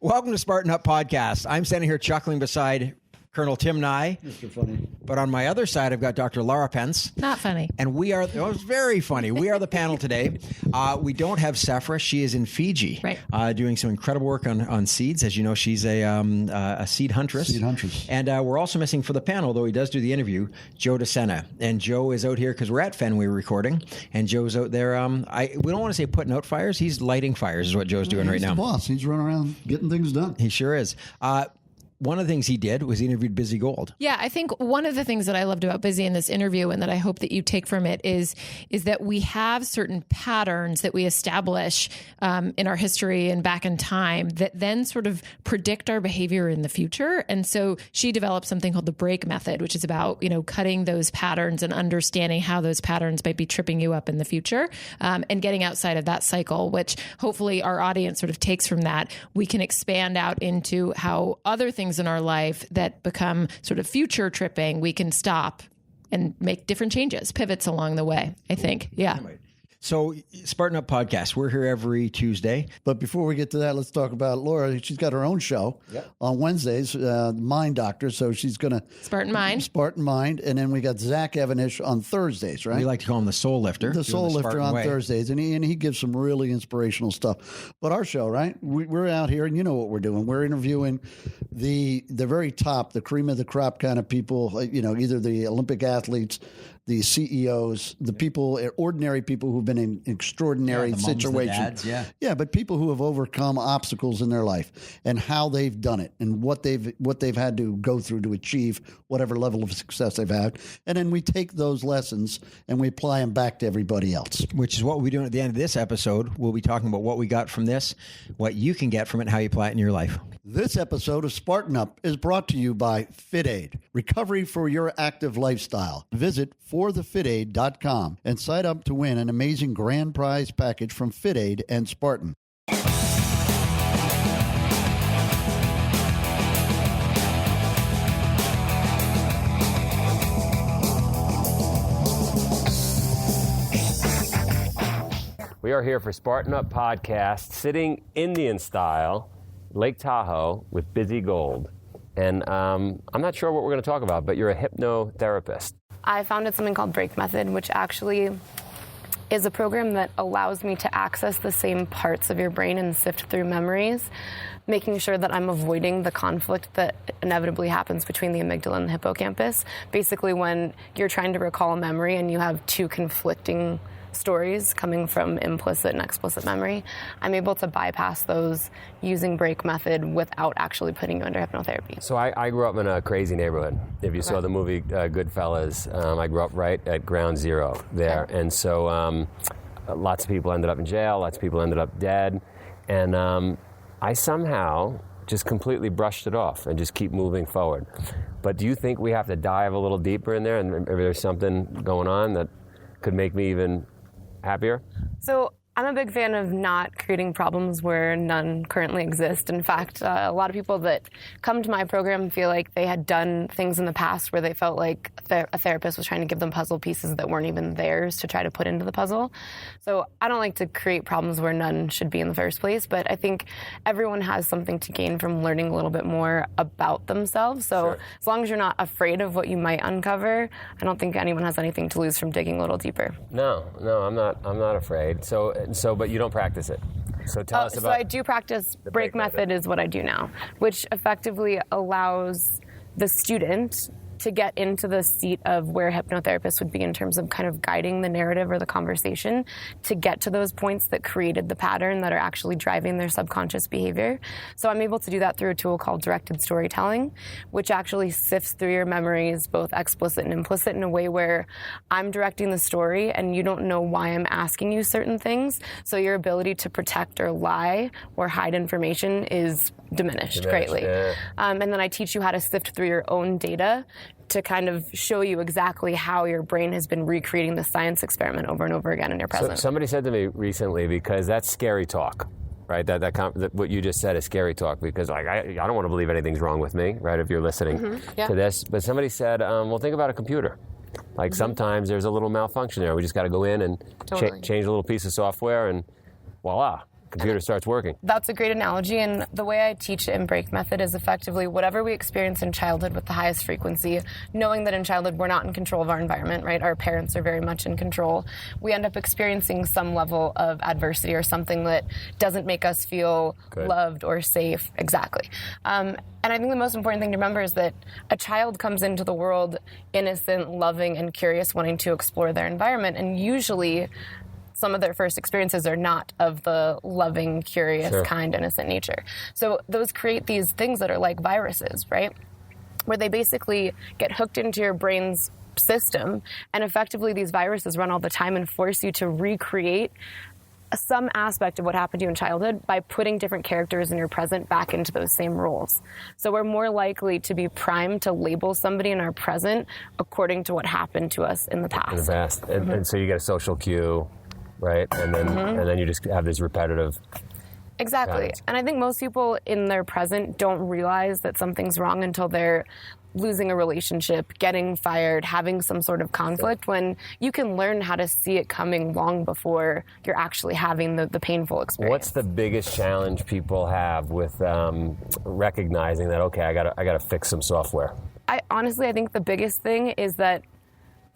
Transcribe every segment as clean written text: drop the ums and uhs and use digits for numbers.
Welcome to Spartan Up Podcast. I'm standing here chuckling beside Colonel Tim Nye. Mr. Funny. But on my other side, I've got Dr. Laura Pence. Not funny. And we are, it's very funny. We are the panel today. We don't have Sephra. She is in Fiji. Right. Doing some incredible work on seeds. As you know, she's a seed huntress. Seed huntress. And we're also missing for the panel, though he does do the interview, Joe Sena. And Joe is out here because we're at Fenway recording. And Joe's out there. We don't want to say putting out fires. He's lighting fires is what Joe's doing right now. He's the boss. He's running around getting things done. He sure is. One of the things he did was he interviewed Bizzie Gold. Yeah, I think one of the things that I loved about Bizzie in this interview and that I hope that you take from it is that we have certain patterns that we establish in our history and back in time that then sort of predict our behavior in the future. And so she developed something called the break method, which is about, cutting those patterns and understanding how those patterns might be tripping you up in the future and getting outside of that cycle, which hopefully our audience sort of takes from that. We can expand out into how other things in our life that become sort of future tripping, we can stop and make different changes, pivots along the way, I think. Yeah. So Spartan Up Podcast, we're here every Tuesday. But before we get to that, let's talk about Laura. She's got her own show on Wednesdays, Mind Doctor. So she's going to... Spartan Mind. And then we got Zach Evanish on Thursdays, right? We like to call him the Soul Lifter. The Soul Lifter on Thursdays. And he gives some really inspirational stuff. But our show, right? We're out here and you know what we're doing. We're interviewing the very top, the cream of the crop kind of people, either the Olympic athletes, the CEOs, the people, ordinary people who've been in extraordinary situations. Yeah, but people who have overcome obstacles in their life and how they've done it and what they've had to go through to achieve whatever level of success they've had. And then we take those lessons and we apply them back to everybody else. Which is what we'll be doing at the end of this episode. We'll be talking about what we got from this, what you can get from it, and how you apply it in your life. This episode of Spartan Up is brought to you by FitAid, recovery for your active lifestyle. Visit forthefitaid.com and sign up to win an amazing grand prize package from FitAid and Spartan. We are here for Spartan Up Podcast, sitting Indian style, Lake Tahoe with Bizzie Gold. And I'm not sure what we're going to talk about, but you're a hypnotherapist. I founded something called Break Method, which actually is a program that allows me to access the same parts of your brain and sift through memories, making sure that I'm avoiding the conflict that inevitably happens between the amygdala and the hippocampus. Basically, when you're trying to recall a memory and you have two conflicting stories coming from implicit and explicit memory, I'm able to bypass those using Break Method without actually putting you under hypnotherapy. So I grew up in a crazy neighborhood. If you saw the movie Goodfellas, I grew up right at ground zero there. Okay. And so lots of people ended up in jail, lots of people ended up dead. And I somehow just completely brushed it off and just keep moving forward. But do you think we have to dive a little deeper in there and maybe there's something going on that could make me even happier? So I'm a big fan of not creating problems where none currently exist. In fact, a lot of people that come to my program feel like they had done things in the past where they felt like a therapist was trying to give them puzzle pieces that weren't even theirs to try to put into the puzzle. So I don't like to create problems where none should be in the first place, but I think everyone has something to gain from learning a little bit more about themselves. So as long as you're not afraid of what you might uncover, I don't think anyone has anything to lose from digging a little deeper. No, I'm not afraid. So, but you don't practice it. So tell us about... So I do practice Break Method is what I do now, which effectively allows the student to get into the seat of where hypnotherapists would be in terms of kind of guiding the narrative or the conversation to get to those points that created the pattern that are actually driving their subconscious behavior. So I'm able to do that through a tool called directed storytelling, which actually sifts through your memories, both explicit and implicit, in a way where I'm directing the story and you don't know why I'm asking you certain things. So your ability to protect or lie or hide information is diminished greatly. Yeah. And then I teach you how to sift through your own data to kind of show you exactly how your brain has been recreating the science experiment over and over again in your present. So somebody said to me recently, because that's scary talk, right? That what you just said is scary talk, because like I don't want to believe anything's wrong with me, right? If you're listening to this, but somebody said, well, think about a computer. Like sometimes there's a little malfunction there. We just got to go in and change a little piece of software, and voila. computer starts working. That's a great analogy, and the way I teach it in Break Method is effectively whatever we experience in childhood with the highest frequency, knowing that in childhood we're not in control of our environment, right? Our parents are very much in control. We end up experiencing some level of adversity or something that doesn't make us feel loved or safe. Exactly. And I think the most important thing to remember is that a child comes into the world innocent, loving, and curious, wanting to explore their environment, and usually some of their first experiences are not of the loving, curious, kind, innocent nature. So those create these things that are like viruses, right? Where they basically get hooked into your brain's system, and effectively these viruses run all the time and force you to recreate some aspect of what happened to you in childhood by putting different characters in your present back into those same roles. So we're more likely to be primed to label somebody in our present according to what happened to us in the past. In the past. And so you get a social cue, right? And then you just have these repetitive. Exactly. patterns. And I think most people in their present don't realize that something's wrong until they're losing a relationship, getting fired, having some sort of conflict, when you can learn how to see it coming long before you're actually having the painful experience. What's the biggest challenge people have with recognizing that, okay, I gotta fix some software? I think the biggest thing is that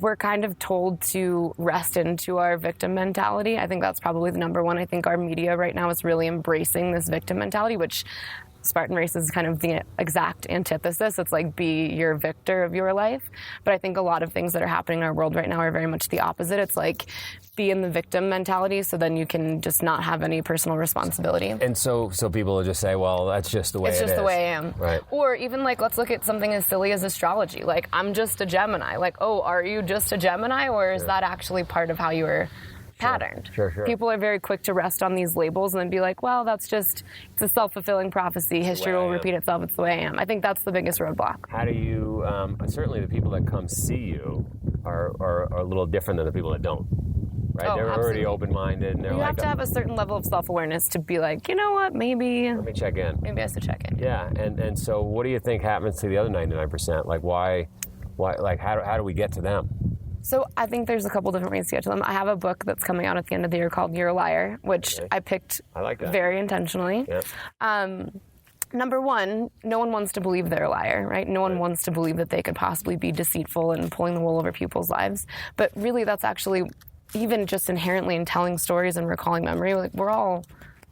we're kind of told to rest into our victim mentality. I think that's probably the number one. I think our media right now is really embracing this victim mentality, which Spartan Race is kind of the exact antithesis. It's like, be your victor of your life. But I think a lot of things that are happening in our world right now are very much the opposite. It's like, be in the victim mentality, so then you can just not have any personal responsibility. And so people will just say, well, that's just the way it is. It's just the way I am. Right. Or even like, let's look at something as silly as astrology. Like, I'm just a Gemini. Like, oh, are you just a Gemini? Or is that actually part of how you were patterned? Sure. People are very quick to rest on these labels and then be like, well, it's a self-fulfilling prophecy. History will repeat itself. It's the way I am. I think that's the biggest roadblock. How do you, certainly the people that come see you are a little different than the people that don't, right? Oh, they're absolutely. already open-minded. And You have to have a certain level of self-awareness to be like, you know what, maybe let me check in. I have to check in. Yeah, and so what do you think happens to the other 99%? Like, why like, how do we get to them? So I think there's a couple different ways to get to them. I have a book that's coming out at the end of the year called You're a Liar, which I picked very intentionally. Yeah. Number one, no one wants to believe they're a liar, right? No one wants to believe that they could possibly be deceitful and pulling the wool over people's lives. But really, that's actually, even just inherently in telling stories and recalling memory, like, we're all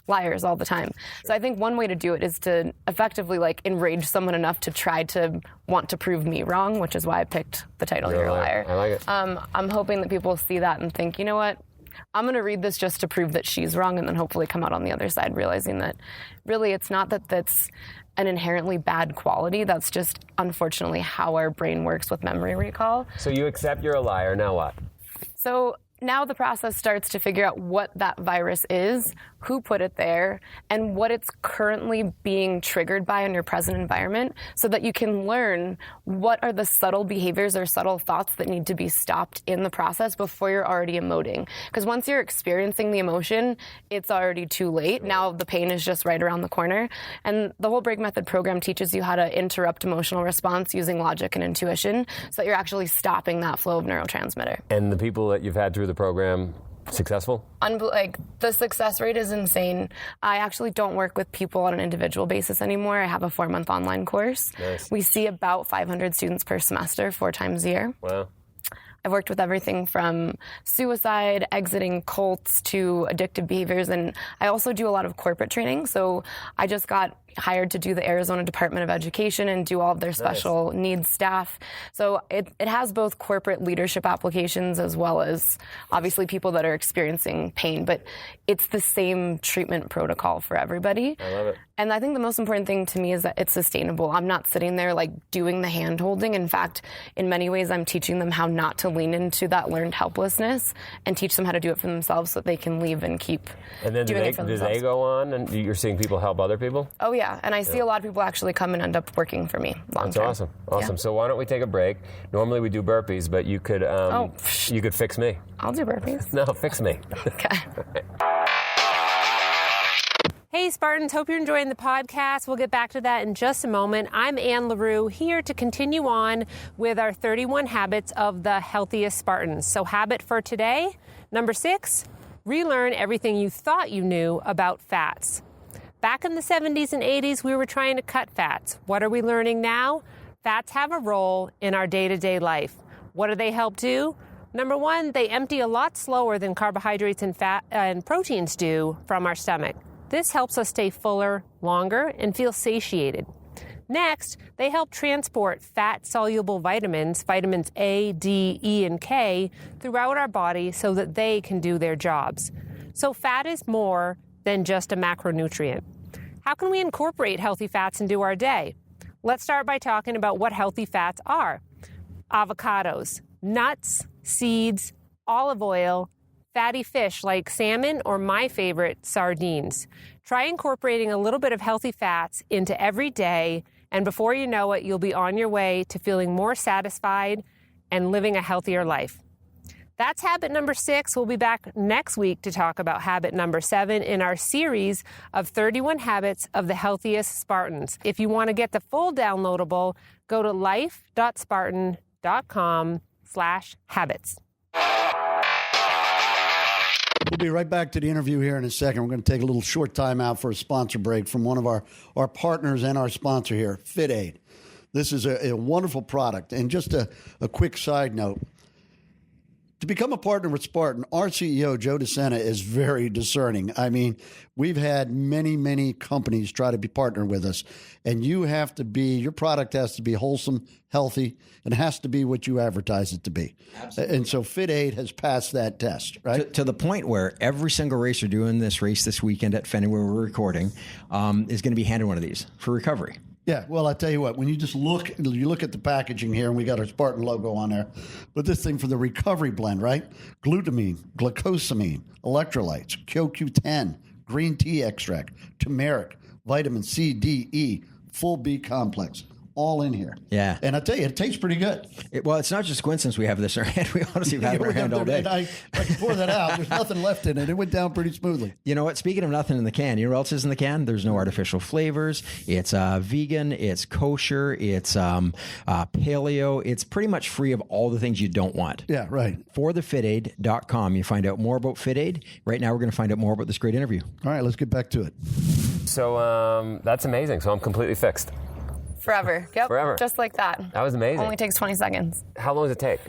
liars all the time. So I think one way to do it is to effectively like enrage someone enough to try to want to prove me wrong, which is why I picked the title You're a Liar. I like it. I'm hoping that people see that and think, you know what? I'm going to read this just to prove that she's wrong, and then hopefully come out on the other side realizing that really it's not that that's an inherently bad quality. That's just unfortunately how our brain works with memory recall. So you accept you're a liar, now what? So now the process starts to figure out what that virus is, who put it there, and what it's currently being triggered by in your present environment, so that you can learn what are the subtle behaviors or subtle thoughts that need to be stopped in the process before you're already emoting. Because once you're experiencing the emotion, it's already too late. Now the pain is just right around the corner. And the whole Break Method program teaches you how to interrupt emotional response using logic and intuition, so that you're actually stopping that flow of neurotransmitter. And the people that you've had through the program, successful? The success rate is insane. I actually don't work with people on an individual basis anymore. I have a 4-month online course. Nice. We see about 500 students per semester, 4 times a year. Wow. I've worked with everything from suicide, exiting cults, to addictive behaviors, and I also do a lot of corporate training. So I just got hired to do the Arizona Department of Education and do all of their special needs staff. So it has both corporate leadership applications as well as obviously people that are experiencing pain, but it's the same treatment protocol for everybody. I love it. And I think the most important thing to me is that it's sustainable. I'm not sitting there like doing the hand holding. In fact, in many ways, I'm teaching them how not to lean into that learned helplessness and teach them how to do it for themselves so that they can leave and keep and then doing it for themselves. Do they go on and you're seeing people help other people? Oh, yeah. And I see a lot of people actually come and end up working for me long term. That's awesome. Yeah. So why don't we take a break? Normally we do burpees, but you could you could fix me. I'll do burpees. No, fix me. Okay. Hey, Spartans, hope you're enjoying the podcast. We'll get back to that in just a moment. I'm Ann LaRue, here to continue on with our 31 habits of the healthiest Spartans. So habit for today, number 6, Relearn everything you thought you knew about fats. Back in the 70s and 80s, we were trying to cut fats. What are we learning now? Fats have a role in our day-to-day life. What do they help do? Number one, they empty a lot slower than carbohydrates and fat and proteins do from our stomach. This helps us stay fuller longer and feel satiated. Next, they help transport fat-soluble vitamins, vitamins A, D, E, and K, throughout our body so that they can do their jobs. So fat is more than just a macronutrient. How can we incorporate healthy fats into our day? Let's start by talking about what healthy fats are. Avocados, nuts, seeds, olive oil, fatty fish like salmon, or my favorite, sardines. Try incorporating a little bit of healthy fats into every day, and before you know it, you'll be on your way to feeling more satisfied and living a healthier life. That's habit number 6. We'll be back next week to talk about habit number 7 in our series of 31 habits of the healthiest Spartans. If you want to get the full downloadable, go to life.spartan.com/habits. We'll be right back to the interview here in a second. We're going to take a little short time out for a sponsor break from one of our partners and our sponsor here, FitAid. This is a wonderful product. And just a quick side note. To become a partner with Spartan, our CEO, Joe Sena, is very discerning. I mean, we've had many, many companies try to be partner with us, and your product has to be wholesome, healthy, and has to be what you advertise it to be. Absolutely. And so FitAid has passed that test, right? To the point where every single racer doing this race this weekend at Fenway, where we're recording, is going to be handed one of these for recovery. Yeah, well, I tell you what, when you just look at the packaging here, and we got our Spartan logo on there, but this thing for the recovery blend, right? Glutamine, glucosamine, electrolytes, CoQ10, green tea extract, turmeric, vitamin C, D, E, full B complex, all in here. Yeah. And I tell you, it tastes pretty good. Well, it's not just coincidence we have this in our hand. We honestly have had it in our hand all day. I can pour that out. There's nothing left in it. It went down pretty smoothly. You know what? Speaking of nothing in the can, you know what else is in the can? There's no artificial flavors. It's vegan. It's kosher. It's paleo. It's pretty much free of all the things you don't want. Yeah, right. For the FitAid.com, you find out more about FitAid. Right now, we're going to find out more about this great interview. All right, let's get back to it. So that's amazing. So I'm completely fixed. Forever. Yep. Forever. Just like that. That was amazing. Only takes 20 seconds. How long does it take?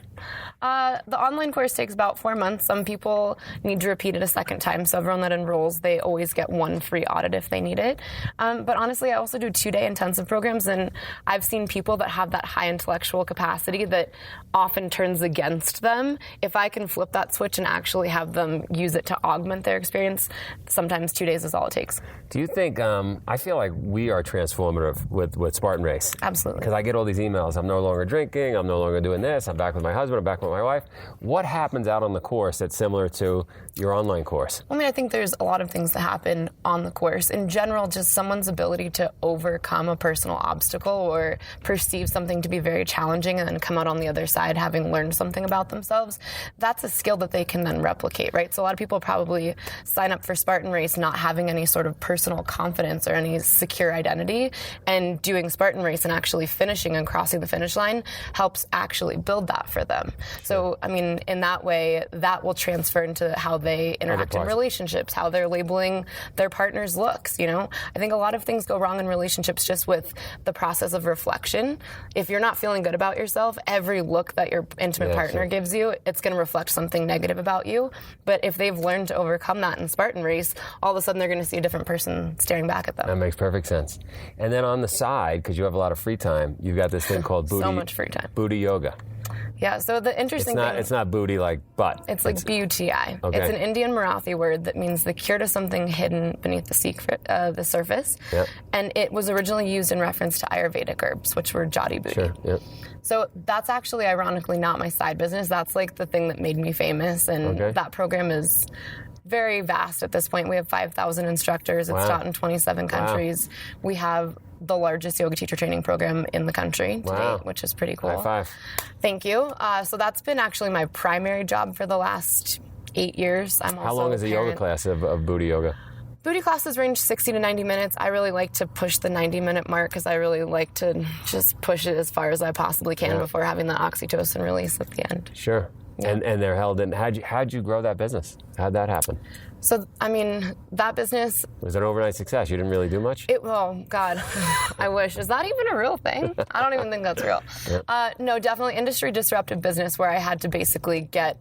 The online course takes about 4 months. Some people need to repeat it a second time. So everyone that enrolls, they always get one free audit if they need it. But honestly, I also do 2-day intensive programs, and I've seen people that have that high intellectual capacity that often turns against them. If I can flip that switch and actually have them use it to augment their experience, sometimes 2 days is all it takes. Do you think, I feel like we are transformative with Spartan Race. Absolutely. Because I get all these emails, I'm no longer drinking, I'm no longer doing this, I'm back with my husband, I'm back with my wife. What happens out on the course that's similar to your online course? I mean, I think there's a lot of things that happen on the course. In general, just someone's ability to overcome a personal obstacle or perceive something to be very challenging and then come out on the other side having learned something about themselves, that's a skill that they can then replicate, right? So a lot of people probably sign up for Spartan Race not having any sort of personal confidence or any secure identity, and doing Spartan Race and actually finishing and crossing the finish line helps actually build that for them. So, I mean, in that way, that will transfer into how they interact in relationships, how they're labeling their partner's looks, you know? I think a lot of things go wrong in relationships just with the process of reflection. If you're not feeling good about yourself, every look that your intimate partner gives you, it's going to reflect something negative about you. But if they've learned to overcome that in Spartan Race, all of a sudden they're going to see a different person staring back at them. That makes perfect sense. And then on the side, because you have a lot of free time, you've got this thing called so much free time. Buti Yoga. Yeah, so the interesting thing... It's not booty like butt. It's like BUTI. Okay. It's an Indian Marathi word that means the cure to something hidden beneath the surface. Yep. And it was originally used in reference to Ayurvedic herbs, which were jadi booty. Sure, yep. So that's actually, ironically, not my side business. That's like the thing that made me famous. And that program is very vast at this point. We have 5,000 instructors. It's taught in 27 countries. We have the largest yoga teacher training program in the country to date, which is pretty cool. High five. Thank you. So that's been actually my primary job for the last 8 years. How long is a yoga class of Buti Yoga? Booty classes range 60 to 90 minutes. I really like to push the 90-minute mark because I really like to just push it as far as I possibly can before having that oxytocin release at the end. Sure. and they're held in. How'd you grow that business? How'd that happen? So, I mean, that business... Was it an overnight success? You didn't really do much? Well, God, I wish. Is that even a real thing? I don't even think that's real. No, definitely industry disruptive business where I had to basically get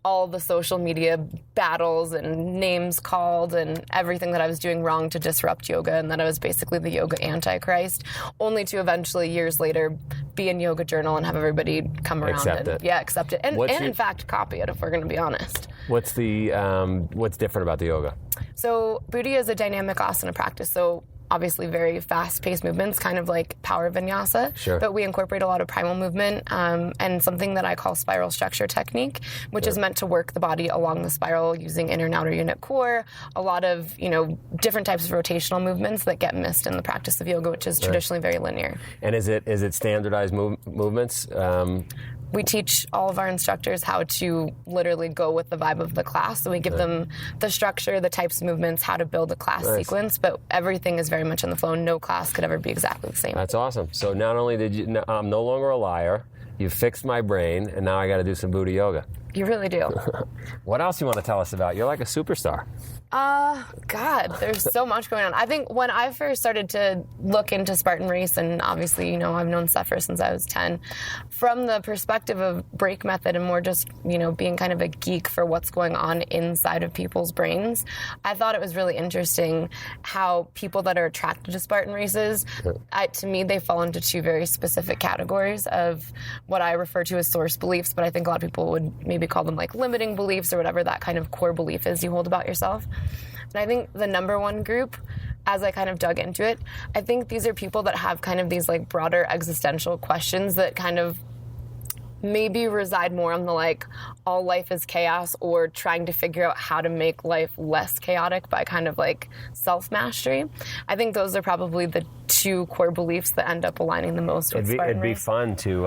all the social media battles and names called and everything that I was doing wrong to disrupt yoga, and that I was basically the yoga antichrist, only to eventually, years later, be in Yoga Journal and have everybody come around accept and accept it. And in fact, copy it, if we're going to be honest. What's different about the yoga? So Buti is a dynamic asana practice. So obviously very fast-paced movements, kind of like power vinyasa. Sure. But we incorporate a lot of primal movement and something that I call spiral structure technique, which is meant to work the body along the spiral using inner and outer unit core. A lot of different types of rotational movements that get missed in the practice of yoga, which is traditionally very linear. And is it standardized movements? We teach all of our instructors how to literally go with the vibe of the class. So we give them the structure, the types of movements, how to build a class sequence, but everything is very much in the flow. No class could ever be exactly the same. That's awesome. So not only I'm no longer a liar, you fixed my brain, and now I got to do some Buti Yoga. You really do. What else you want to tell us about? You're like a superstar. God, there's so much going on. I think when I first started to look into Spartan race, and obviously, I've known Sepher since I was 10, from the perspective of break method and more just, being kind of a geek for what's going on inside of people's brains, I thought it was really interesting how people that are attracted to Spartan races, to me, they fall into two very specific categories of what I refer to as source beliefs, but I think a lot of people would maybe call them like limiting beliefs or whatever that kind of core belief is you hold about yourself. And I think the number one group, as I kind of dug into it, I think these are people that have kind of these like broader existential questions that kind of maybe reside more on the like all life is chaos or trying to figure out how to make life less chaotic by kind of like self-mastery. I think those are probably the two core beliefs that end up aligning the most with Spartan It'd be race. fun to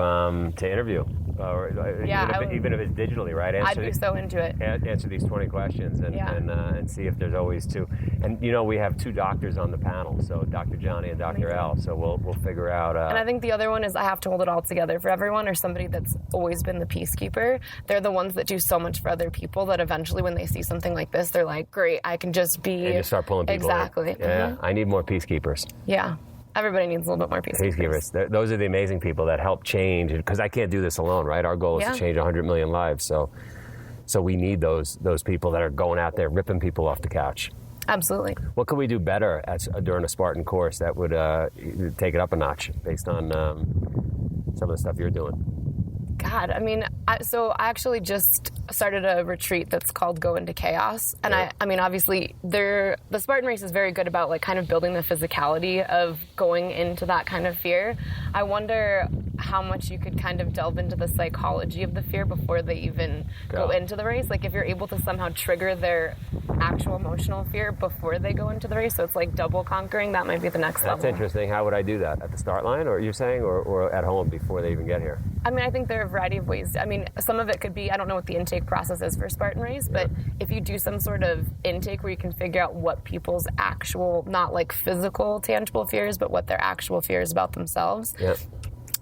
interview, even if it's digitally, right? I'd be so into it. Answer these 20 questions and see if there's always two. And we have two doctors on the panel, so Dr. Johnny and Dr. L. So we'll figure out. And I think the other one is I have to hold it all together for everyone, or somebody that's always been the peacekeeper. They're the ones that do so much for other people that eventually when they see something like this, they're like, great, I can just be... And just start pulling people Exactly. in. Yeah, I need more peacekeepers. Yeah. Everybody needs a little bit more peacekeepers. Those are the amazing people that help change, because I can't do this alone, right? Our goal is to change 100 million lives. So we need those people that are going out there ripping people off the couch. Absolutely. What could we do better during a Spartan course that would take it up a notch based on some of the stuff you're doing? God, I mean, I actually just started a retreat that's called Go Into Chaos. And I mean, obviously, the Spartan race is very good about like kind of building the physicality of going into that kind of fear. I wonder how much you could kind of delve into the psychology of the fear before they even go into the race. Like if you're able to somehow trigger their actual emotional fear before they go into the race, so it's like double conquering, that might be the next level. That's interesting. How would I do that? At the start line, or you're saying, or at home before they even get here? I mean, I think there are a variety of ways. I mean, some of it could be, I don't know what the intake process is for Spartan race, but if you do some sort of intake where you can figure out what people's actual, not like physical, tangible fears, but what their actual fears about themselves. Yeah.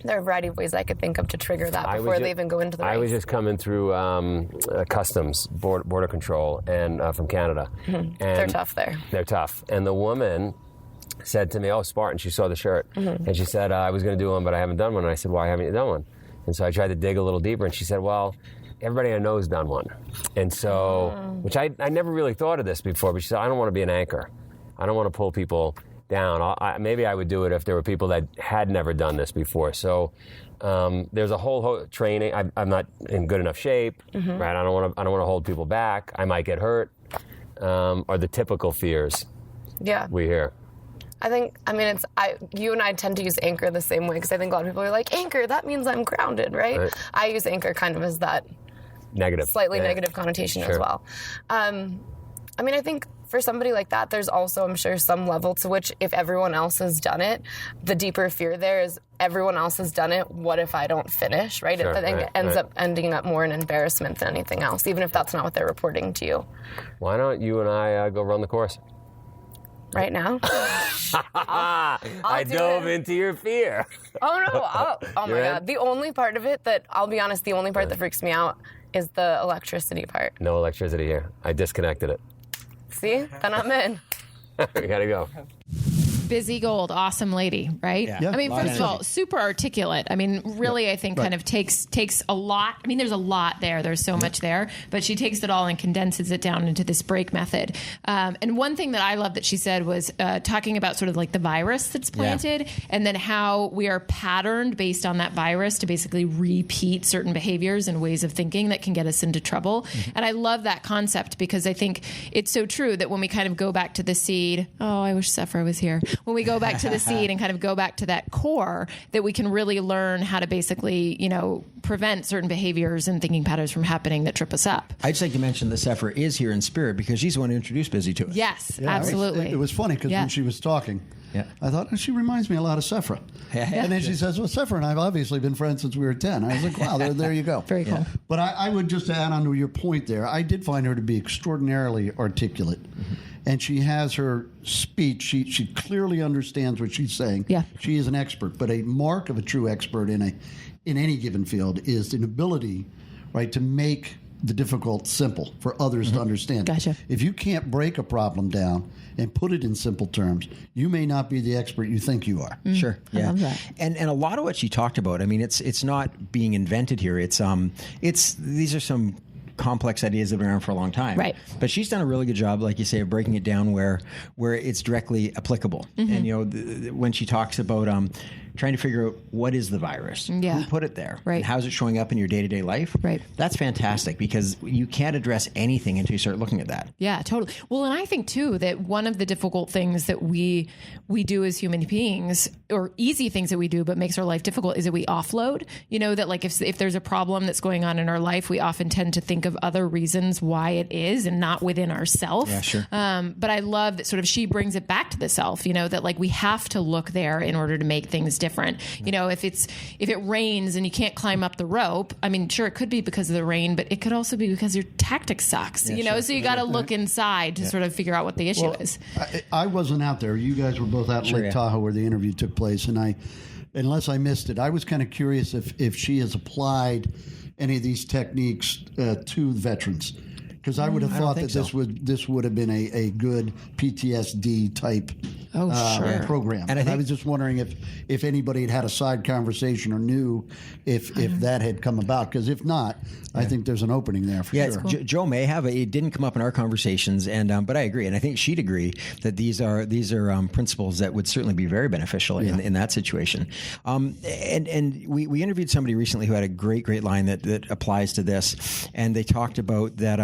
There are a variety of ways I could think of to trigger that before they even go into the race. I was just coming through customs, border control, and from Canada. Mm-hmm. And they're tough there. They're tough. And the woman said to me, "Oh, Spartan," she saw the shirt. Mm-hmm. And she said, "I was going to do one, but I haven't done one." And I said, "Why haven't you done one?" And so I tried to dig a little deeper, and she said, "Well, everybody I know has done one." And so, which I never really thought of this before, but she said, "I don't want to be an anchor. I don't want to pull people down. Maybe I would do it if there were people that had never done this before." So there's a whole training. I'm not in good enough shape, right? I don't want to hold people back. I might get hurt. Are the typical fears we hear. I think, you and I tend to use anchor the same way, because I think a lot of people are like, anchor, that means I'm grounded, right? I use anchor kind of as that slightly negative connotation as well. I think for somebody like that, there's also, I'm sure, some level to which if everyone else has done it, the deeper fear there is everyone else has done it, what if I don't finish, right? Sure, I think it ends up ending up more in embarrassment than anything else, even if that's not what they're reporting to you. Why don't you and I go run the course? Right now? I dove into your fear. Oh, no. Oh my God. The only part of it that, I'll be honest, the only part that freaks me out is the electricity part. No electricity here. I disconnected it. See? Then I'm in. We gotta go. Bizzie Gold, awesome lady, right? Yeah. I mean, first of all, super articulate. I mean, really, I think kind of takes a lot. I mean, there's a lot there. There's so much there, but she takes it all and condenses it down into this break method. And one thing that I love that she said was talking about sort of like the virus that's planted, and then how we are patterned based on that virus to basically repeat certain behaviors and ways of thinking that can get us into trouble. And I love that concept because I think it's so true that when we kind of go back to the seed, oh, I wish Sephra was here. When we go back to the seed and kind of go back to that core, that we can really learn how to basically, prevent certain behaviors and thinking patterns from happening that trip us up. I'd just like to mention that Sephra is here in spirit because she's the one who introduced Bizzie to us. Yes, absolutely. It was funny because when she was talking, I thought, she reminds me a lot of Sephra. And then she says, well, Sephra and I have obviously been friends since we were 10. I was like, wow, there you go. Very cool. But I would just add on to your point there. I did find her to be extraordinarily articulate. And she has her speech. She clearly understands what she's saying. Yeah. She is an expert. But a mark of a true expert in any given field is an ability, right, to make the difficult simple for others to understand. Gotcha. If you can't break a problem down and put it in simple terms, you may not be the expert you think you are. Sure. Yeah. I love that. And a lot of what she talked about, I mean, it's not being invented here. It's these are some complex ideas that have been around for a long time. Right. But she's done a really good job, like you say, of breaking it down where it's directly applicable. And, when she talks about trying to figure out what is the virus, who put it there, right, and how's it showing up in your day-to-day life, right, that's fantastic because you can't address anything until you start looking at that. Yeah, totally. Well, and I think, too, that one of the difficult things that we do as human beings, or easy things that we do but makes our life difficult, is that we offload. That like if there's a problem that's going on in our life, we often tend to think of other reasons why it is and not within ourselves. Yeah, sure. But I love that sort of she brings it back to the self, that like we have to look there in order to make things different. If it rains and you can't climb up the rope, I mean, sure, it could be because of the rain, but it could also be because your tactic sucks, sure. So you got to look inside to sort of figure out what the issue is. I wasn't out there. You guys were both out in Lake Tahoe where the interview took place, and unless I missed it, I was kind of curious if she has applied any of these techniques to veterans. Because I would have thought that this would have been a good PTSD type program. And I was just wondering if anybody had a side conversation or knew if that had come about. Because if not, I think there's an opening there for sure. Cool. Joe may have. It didn't come up in our conversations, but I agree, and I think she'd agree that these are principles that would certainly be very beneficial in that situation. And we interviewed somebody recently who had a great line that applies to this, and they talked about that.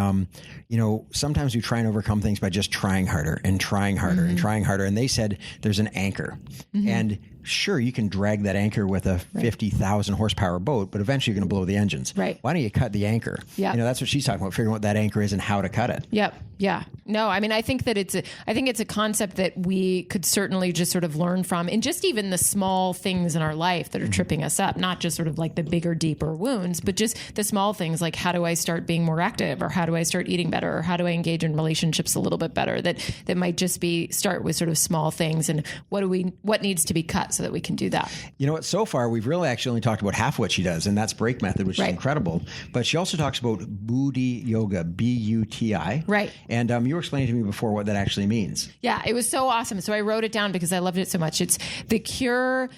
Sometimes we try and overcome things by just trying harder and trying harder and trying harder. And they said there's an anchor. And sure, you can drag that anchor with a 50,000 horsepower boat, but eventually you're going to blow the engines. Right. Why don't you cut the anchor? Yeah. That's what she's talking about, figuring out what that anchor is and how to cut it. Yep. Yeah. No, I mean, I think that it's a concept that we could certainly just sort of learn from, and just even the small things in our life that are tripping us up, not just sort of like the bigger, deeper wounds, but just the small things like, how do I start being more active, or how do I start eating better, or how do I engage in relationships a little bit better? That might just start with sort of small things, and what needs to be cut so that we can do that. You know what? So far, we've really actually only talked about half what she does, and that's break method, which is incredible. But she also talks about Buti Yoga, B-U-T-I. Right. And you were explaining to me before what that actually means. Yeah, it was so awesome. So I wrote it down because I loved it so much. It's the cure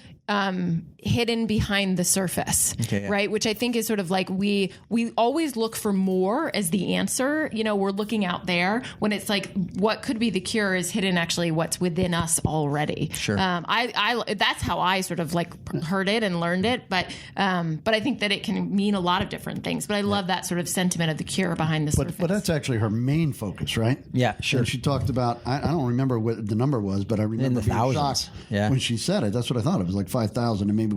hidden behind the surface, right? Which I think is sort of like we always look for more as the answer. We're looking out there when it's like what could be the cure is hidden actually what's within us already. Sure. I that's how I sort of like heard it and learned it, but I think that it can mean a lot of different things. But I love that sort of sentiment of the cure behind the surface. But that's actually her main focus, right? Yeah, sure. And she talked about I don't remember what the number was, but I remember in the being thousands. Shocked when she said it. That's what I thought. It was like 5,000, and maybe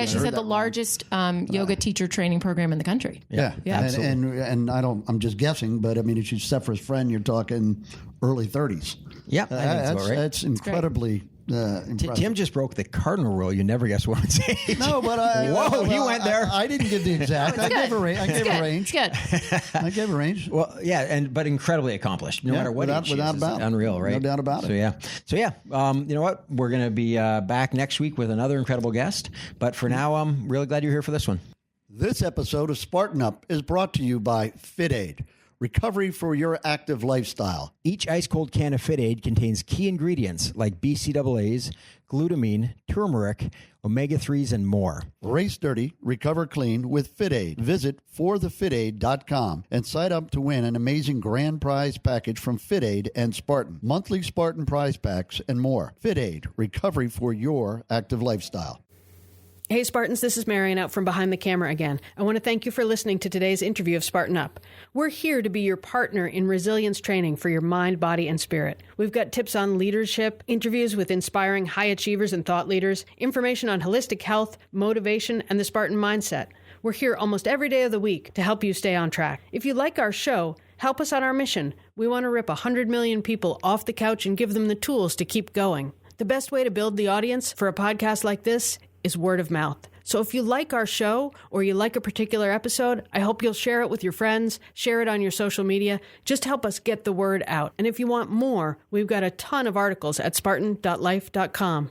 she said the largest yoga teacher training program in the country. Yeah. Absolutely. And I'm just guessing, but I mean, if she's Sephra's friend, you're talking early 30s. Yeah, I think that's right. That's incredibly impressive. Tim just broke the cardinal rule. You never guess woman's age. No, but he went there. I didn't give the exact. I gave a range. I gave a range. It's good. I gave a range. Well, yeah, but incredibly accomplished. No matter what age she is. Doubt. Unreal, right? No doubt about it. So yeah. You know what? We're going to be back next week with another incredible guest. But for now, I'm really glad you're here for this one. This episode of Spartan Up is brought to you by FitAid, recovery for your active lifestyle. Each ice-cold can of FitAid contains key ingredients like BCAAs, glutamine, turmeric, omega-3s, and more. Race dirty, recover clean with FitAid. Visit forthefitaid.com and sign up to win an amazing grand prize package from FitAid and Spartan. Monthly Spartan prize packs and more. FitAid, recovery for your active lifestyle. Hey Spartans, this is Marion out from behind the camera again. I want to thank you for listening to today's interview of Spartan Up. We're here to be your partner in resilience training for your mind, body, and spirit. We've got tips on leadership, interviews with inspiring high achievers and thought leaders, information on holistic health, motivation, and the Spartan mindset. We're here almost every day of the week to help you stay on track. If you like our show, help us on our mission. We want to rip 100 million people off the couch and give them the tools to keep going. The best way to build the audience for a podcast like this is word of mouth. So if you like our show or you like a particular episode, I hope you'll share it with your friends, share it on your social media. Just help us get the word out. And if you want more, we've got a ton of articles at spartan.life.com.